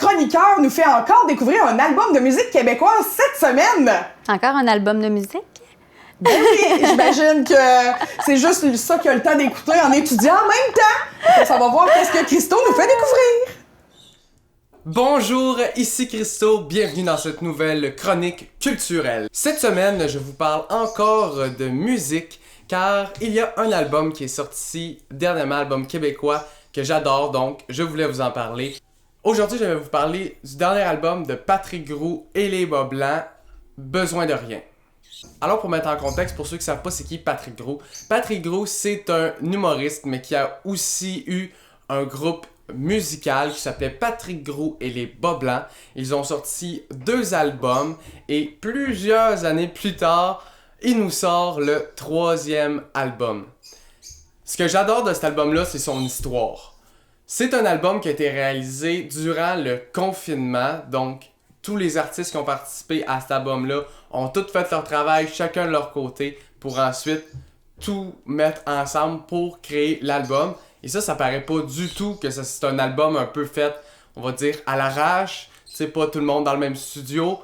chroniqueur nous fait encore découvrir un album de musique québécoise cette semaine. Encore un album de musique? Ben oui, j'imagine que c'est juste ça qu'il a le temps d'écouter en étudiant en même temps. Ça va voir qu'est-ce que Christo nous fait découvrir. Bonjour, ici Christo, bienvenue dans cette nouvelle chronique culturelle. Cette semaine, je vous parle encore de musique, car il y a un album qui est sorti dernièrement, album québécois, que j'adore, donc je voulais vous en parler. Aujourd'hui, je vais vous parler du dernier album de Patrick Groux et les Bas Blancs, Besoin de rien. Alors pour mettre en contexte, pour ceux qui ne savent pas c'est qui Patrick Groux, Patrick Groux c'est un humoriste mais qui a aussi eu un groupe musical qui s'appelait Patrick Groux et les Bas Blancs. Ils ont sorti 2 albums et plusieurs années plus tard, il nous sort le 3e album. Ce que j'adore de cet album-là, c'est son histoire. C'est un album qui a été réalisé durant le confinement, donc tous les artistes qui ont participé à cet album-là ont tous fait leur travail, chacun de leur côté, pour ensuite tout mettre ensemble pour créer l'album. Et ça paraît pas du tout que c'est un album un peu fait, on va dire, à l'arrache. Tu sais, pas tout le monde dans le même studio,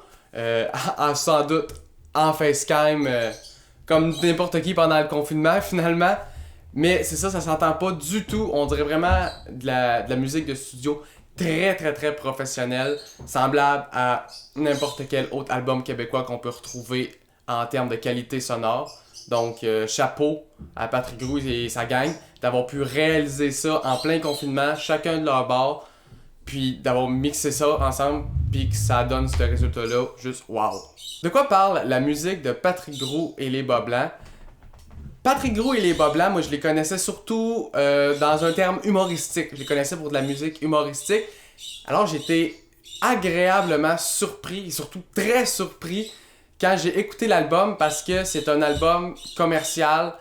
sans doute en facecam, comme n'importe qui pendant le confinement, finalement. Mais c'est ça s'entend pas du tout. On dirait vraiment de la musique de studio très professionnelle, semblable à n'importe quel autre album québécois qu'on peut retrouver en termes de qualité sonore. Donc, chapeau à Patrick Groux et sa gang d'avoir pu réaliser ça en plein confinement, chacun de leur bord, puis d'avoir mixé ça ensemble, puis que ça donne ce résultat-là, juste wow! De quoi parle la musique de Patrick Groux et les Bas Blancs? Patrick Groux et les Bas Blancs, moi je les connaissais surtout dans un terme humoristique. Je les connaissais pour de la musique humoristique. Alors j'étais agréablement surpris, et surtout très surpris, quand j'ai écouté l'album, parce que c'est un album commercial.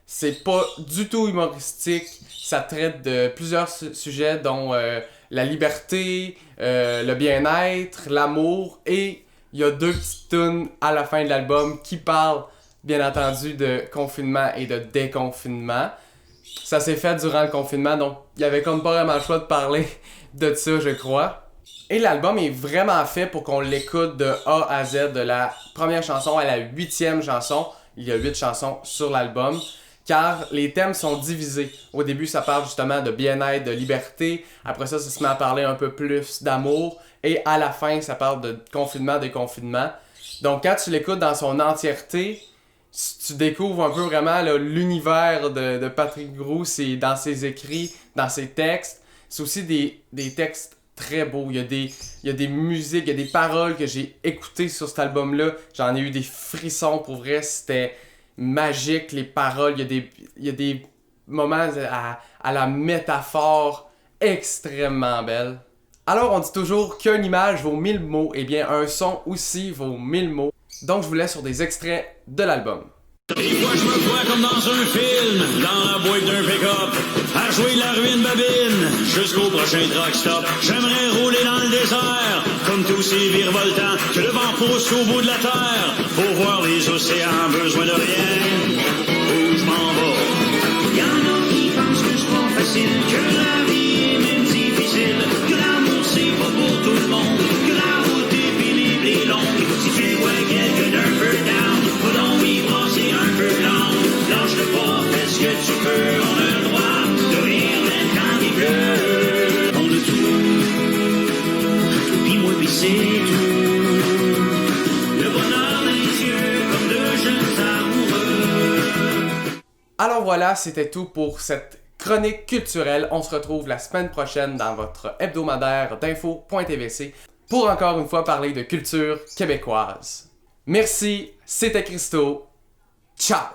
C'est pas du tout humoristique. Ça traite de plusieurs sujets, dont la liberté, le bien-être, l'amour. Et il y a 2 petites tunes à la fin de l'album qui parlent bien entendu de confinement et de déconfinement. Ça s'est fait durant le confinement, donc il y avait comme pas vraiment le choix de parler de ça, je crois. Et l'album est vraiment fait pour qu'on l'écoute de A à Z, de la première chanson à la 8e chanson. Il y a 8 chansons sur l'album, car les thèmes sont divisés. Au début, ça parle justement de bien-être, de liberté. Après ça se met à parler un peu plus d'amour. Et à la fin, ça parle de confinement, déconfinement. Donc quand tu l'écoutes dans son entièreté, tu découvres un peu vraiment là, l'univers de Patrick Groux, c'est dans ses écrits, dans ses textes. C'est aussi des textes très beaux. Il y a des musiques, il y a des paroles que j'ai écoutées sur cet album-là. J'en ai eu des frissons, pour vrai, c'était magique, les paroles. Il y a des moments à la métaphore extrêmement belle. Alors, on dit toujours qu'une image vaut 1000 mots. Eh bien, un son aussi vaut 1000 mots. Donc, je vous laisse sur des extraits de l'album. Des fois, je me vois comme dans un film, dans la boîte d'un pick-up, à jouer la ruine babine, jusqu'au prochain truck stop. J'aimerais rouler dans le désert, comme tous ces virevoltants, que le vent pousse au bout de la terre, pour voir les océans, besoin de rien, où je m'en vais. Y'en a qui pensent que c'est pas facile, que la vie est même difficile, que l'amour c'est pas pour tout le monde, que la route est pénible et longue. Si tu vois quelqu'un d'un peu down, va donc y passer un peu long. Lâche-le pas, fais ce que tu peux, on a le droit de rire même quand il pleut. On a tout, pis moi pis c'est tout. Le bonheur dans les yeux, comme 2 jeunes amoureux. Alors voilà, c'était tout pour cette chronique culturelle. On se retrouve la semaine prochaine dans votre hebdomadaire d'info.tvc pour encore une fois parler de culture québécoise. Merci, c'était Christo. Ciao!